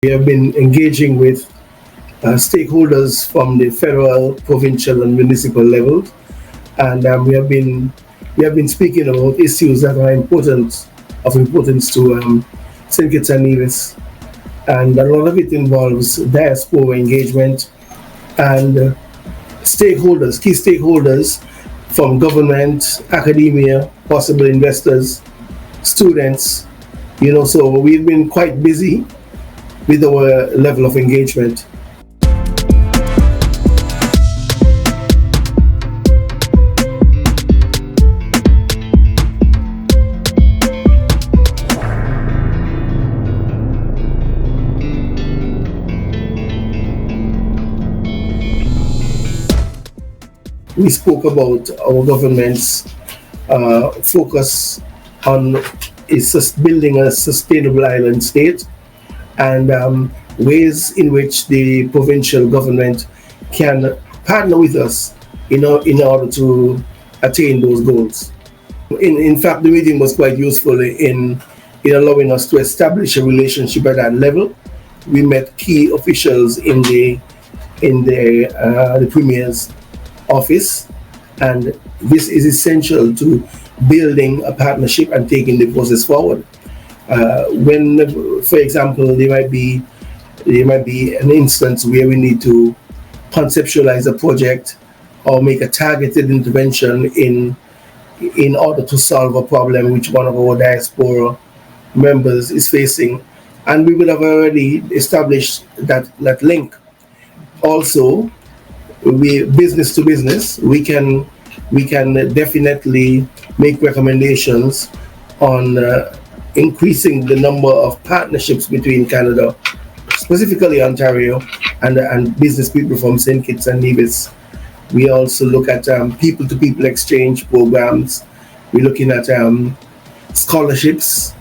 We have been engaging with stakeholders from the federal, provincial, and municipal levels, and we have been speaking about issues that are of importance to St. Kitts and Nevis, and a lot of it involves diaspora engagement and key stakeholders from government, academia, possible investors, students. So we've been quite busy with our level of engagement. We spoke about our government's focus on building a sustainable island state, and ways in which the provincial government can partner with us in order to attain those goals. In fact, the meeting was quite useful in allowing us to establish a relationship at that level. We met key officials in the Premier's office, and this is essential to building a partnership and taking the process forward. When, for example, there might be an instance where we need to conceptualize a project or make a targeted intervention in order to solve a problem which one of our diaspora members is facing, and we will have already established that link. Also, business to business, we can definitely make recommendations on increasing the number of partnerships between Canada, specifically Ontario, and business people from St. Kitts and Nevis. We also look at people-to-people exchange programs. We're looking at scholarships,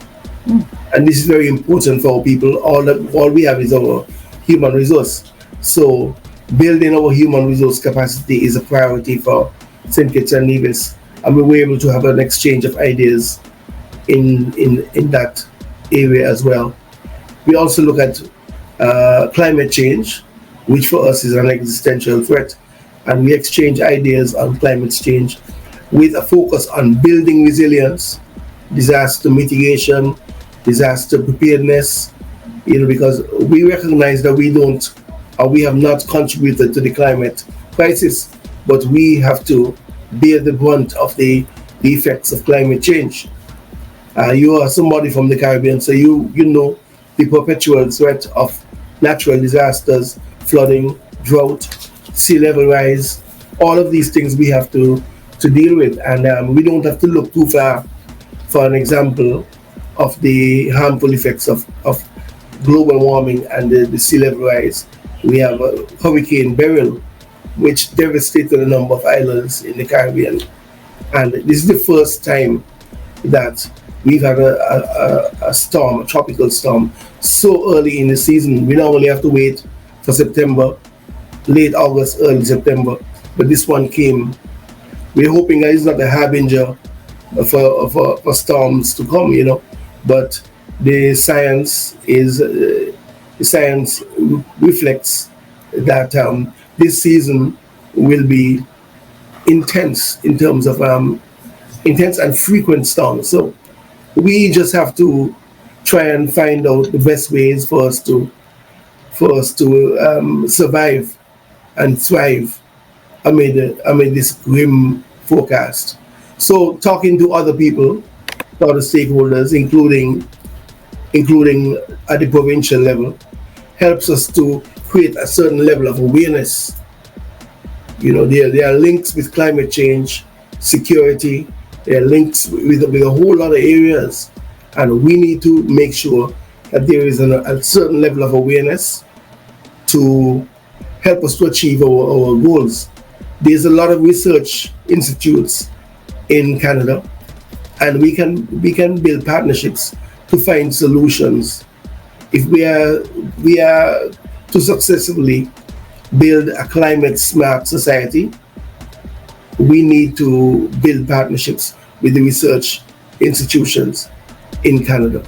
and this is very important for our people. All we have is our human resource. So building our human resource capacity is a priority for St. Kitts and Nevis, and we were able to have an exchange of ideas in that area as well. We also look at climate change, which for us is an existential threat, and we exchange ideas on climate change with a focus on building resilience, disaster mitigation, disaster preparedness, because we recognize that we have not contributed to the climate crisis, but we have to bear the brunt of the effects of climate change. You are somebody from the Caribbean, so you know the perpetual threat of natural disasters, flooding, drought, sea level rise. All of these things we have to deal with, and we don't have to look too far for an example of the harmful effects of global warming and the sea level rise. We have Hurricane Beryl, which devastated a number of islands in the Caribbean, and this is the first time that we've had a tropical storm, so early in the season. We normally have to wait for September, late August, early September, but this one came. We're hoping that it's not a harbinger for storms to come, but the science reflects that this season will be intense in terms of intense and frequent storms. So we just have to try and find out the best ways for us to survive and thrive amid this grim forecast. So talking to other people, other stakeholders, including at the provincial level, helps us to create a certain level of awareness. There are links with climate change, security. There are links with a whole lot of areas, and we need to make sure that there is a certain level of awareness to help us to achieve our goals. There's a lot of research institutes in Canada, and we can build partnerships to find solutions. If we are to successfully build a climate smart society, we need to build partnerships with the research institutions in Canada.